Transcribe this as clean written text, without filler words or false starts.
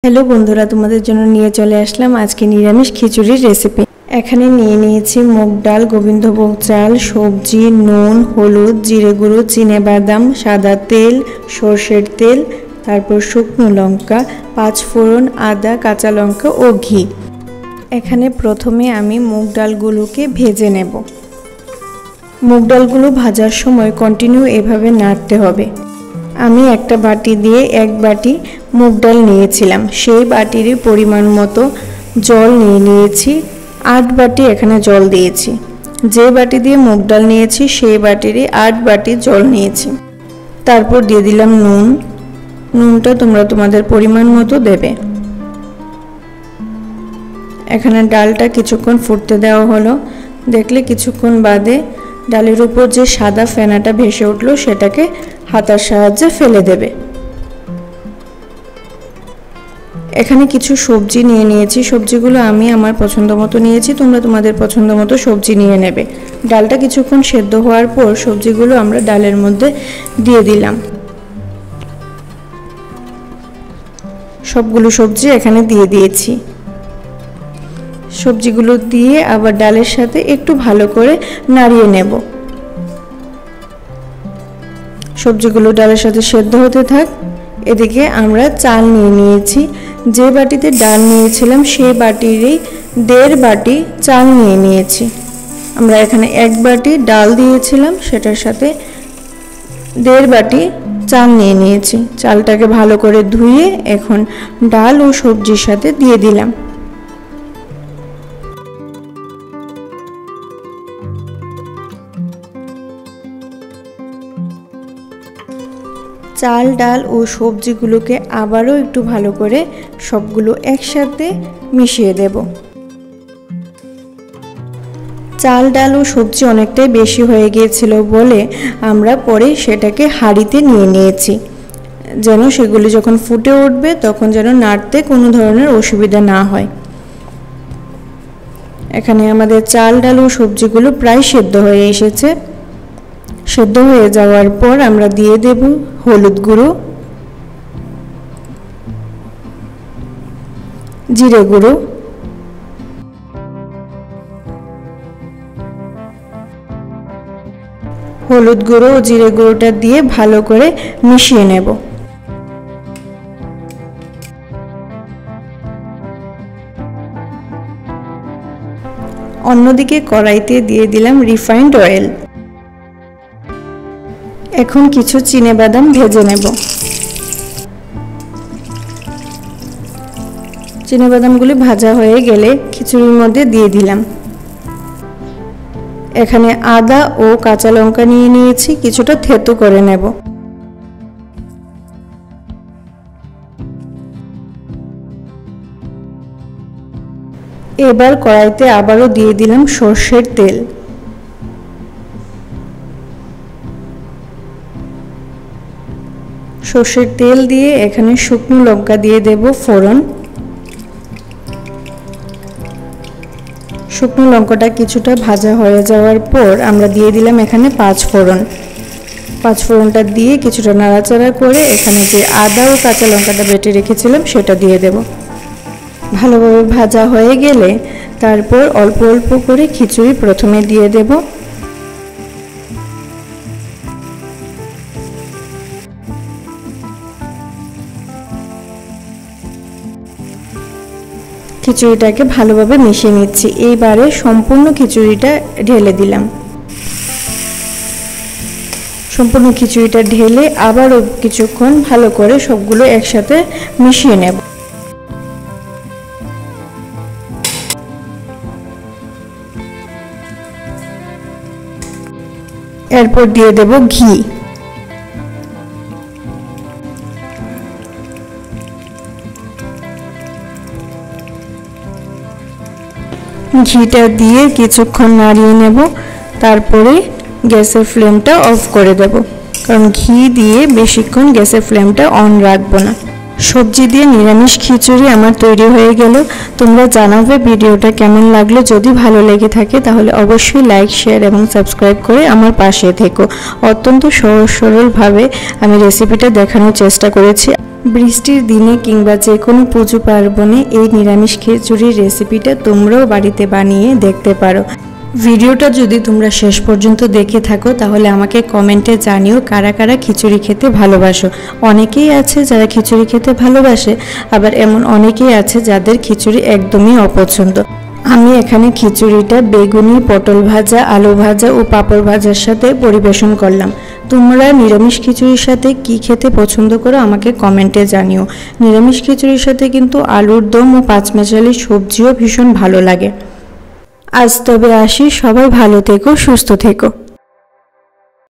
Hello বন্ধুরা, তোমাদের জন্য নিয়ে চলে আসলাম আজকে নিরামিষ খিচুড়ির রেসিপি। এখানে নিয়ে নিয়েছি মুগ ডাল, গোবিন্দভোগ চাল, সবজি, নুন, হলুদ, জিরে গুঁড়ো, চিনেবাদাম, সাদা তেল, সর্ষের তেল, তারপর শুকনো লঙ্কা, 5 ফোড়ন, আদা, কাঁচা লঙ্কা ও ঘি। এখানে প্রথমে আমি মুগ ডালগুলোকে ভেজে নেব। মুগ ডালগুলো ভাজার সময় কন্টিনিউ এভাবে নাড়তে হবে। আমি একটা বাটি দিয়ে 1 বাটি মুগ ডাল নিয়েছিলাম, সেই বাটিরই পরিমাণ মতো জল নিয়েছি। 8 বাটি এখানে জল দিয়েছি। যে বাটি দিয়ে মুগ ডাল নিয়েছি সেই বাটিরই 8 বাটি জল নিয়েছি। তারপর দিয়ে দিলাম নুন। নুনটা তোমরা তোমাদের পরিমাণ মতো দেবে। এখানে ডালটা কিছুক্ষণ ফুটতে দেওয়া হলো। দেখলে কিছুক্ষণ বাদে ডালের উপর যে সাদা ফেনাটা ভেসে উঠলো সেটাকে হাতার সাহায্যে ফেলে দেবে। এখানে কিছু সবজি নিয়ে নিয়েছি। সবজিগুলো আমি আমার পছন্দ মতো নিয়েছি, তোমরা তোমাদের পছন্দ মতো সবজি নিয়ে নেবে। ডালটা কিছুক্ষণ সেদ্ধ হওয়ার পর সবজিগুলো আমরা ডালের মধ্যে দিয়ে দিলাম। সবগুলো সবজি এখানে দিয়ে দিয়েছি। সবজিগুলো দিয়ে আবার ডালের সাথে একটু ভালো করে নাড়িয়ে নেব। সবজিগুলো ডালের সাথে সেদ্ধ হতে থাক। এদিকে আমরা চাল নিয়ে নিয়েছি। যে বাটিতে ডাল নিয়েছিলাম সেই বাটিরই 1.5 বাটি চাল নিয়ে নিয়েছি। আমরা এখানে 1 বাটি ডাল দিয়েছিলাম, সেটার সাথে 1.5 বাটি চাল নিয়ে নিয়েছি। চালটাকে ভালো করে ধুয়ে এখন ডাল ও সবজির সাথে দিয়ে দিলাম। চাল, ডাল ও সবজিগুলোকে আবারও একটু ভালো করে সবগুলো একসাথে মিশিয়ে দেব। চাল, ডাল ও সবজি অনেকটাই বেশি হয়ে গিয়েছিল বলে আমরা পরে সেটাকে হাঁড়িতে নিয়ে নিয়েছি, যেন সেগুলি যখন ফুটে উঠবে তখন যেন নাড়তে কোনো ধরনের অসুবিধা না হয়। এখানে আমাদের চাল, ডাল ও সবজিগুলো প্রায় সেদ্ধ হয়ে এসেছে। সেদ্ধ হয়ে যাওয়ার পর আমরা দিয়ে দেব হলুদ গুঁড়ো, জিরে গুঁড়ো, হলুদ গুঁড়ো ও জিরে গুঁড়োটা দিয়ে ভালো করে মিশিয়ে নেব। অন্যদিকে কড়াইতে দিয়ে দিলাম রিফাইন্ড অয়েল। এখন কিছু চিনেবাদাম ভেজে নেব। চিনেবাদামগুলি ভাজা হয়ে গেলে খিচুড়ির মধ্যে দিয়ে দিলাম। এখানে আদা ও কাঁচা লঙ্কা নিয়ে নিয়েছি, কিছুটা থেতো করে নেব। এবার কড়াইতে আবারও দিয়ে দিলাম সর্ষের তেল। সর্ষের তেল দিয়ে এখানে শুকনো লঙ্কা দিয়ে দেব ফোড়ন। শুকনো লঙ্কাটা কিছুটা ভাজা হয়ে যাওয়ার পর আমরা দিয়ে দিলাম এখানে 5 ফোড়ন। 5 ফোড়নটা দিয়ে কিছুটা নাড়াচাড়া করে এখানে যে আদা ও কাঁচা লঙ্কাটা বেটে রেখেছিলাম সেটা দিয়ে দেব। ভালোভাবে ভাজা হয়ে গেলে তারপর অল্প অল্প করে খিচুড়ি প্রথমে দিয়ে দেব। খিচুড়িটাকে ভালোভাবে মিশিয়ে নিচ্ছি। এইবারে সম্পূর্ণ খিচুড়িটা ঢেলে দিলাম। সম্পূর্ণ খিচুড়িটা ঢেলে আবারও কিছুক্ষণ ভালো করে সবগুলো একসাথে মিশিয়ে নেব। এরপর দিয়ে দেব ঘি। ঘিটা দিয়ে কিছুক্ষণ নাড়িয়ে নেব। তারপরে গ্যাসের ফ্লেমটা অফ করে দেব, কারণ ঘি দিয়ে বেশিক্ষণ গ্যাসের ফ্লেমটা অন রাখবো না। সবজি দিয়ে নিরামিষ খিচুড়ি আমার তৈরি হয়ে গেল। তোমরা জানাবে ভিডিওটা কেমন লাগলো। যদি ভালো লেগে থাকে তাহলে অবশ্যই লাইক, শেয়ার এবং সাবস্ক্রাইব করে আমার পাশে থেকো। অত্যন্ত সহজ সরলভাবে আমি রেসিপিটা দেখানোর চেষ্টা করেছি। বৃষ্টির দিনে কিংবা যে কোনো পুজো পার্বণে এই নিরামিষ খিচুড়ির রেসিপিটা তোমরাও বাড়িতে বানিয়ে দেখতে পারো। ভিডিওটা যদি তোমরা শেষ পর্যন্ত দেখে থাকো তাহলে আমাকে কমেন্টে জানিও কারা কারা খিচুড়ি খেতে ভালোবাসো। অনেকেই আছে যারা খিচুড়ি খেতে ভালোবাসে, আবার এমন অনেকেই আছে যাদের খিচুড়ি একদমই অপছন্দ। আমি এখানে খিচুড়িটা বেগুনি, পটল ভাজা, আলু ভাজা ও পাঁপড় ভাজার সাথে পরিবেশন করলাম। তোমরা নিরামিষ খিচুড়ির সাথে কি খেতে পছন্দ করো আমাকে কমেন্টে জানিও। নিরামিষ খিচুড়ির সাথে কিন্তু আলুর দম ও পাঁচমেশালি সবজিও ভীষণ ভালো লাগে। আজ তবে আসি, সবাই ভালো থেকো, সুস্থ থেকো।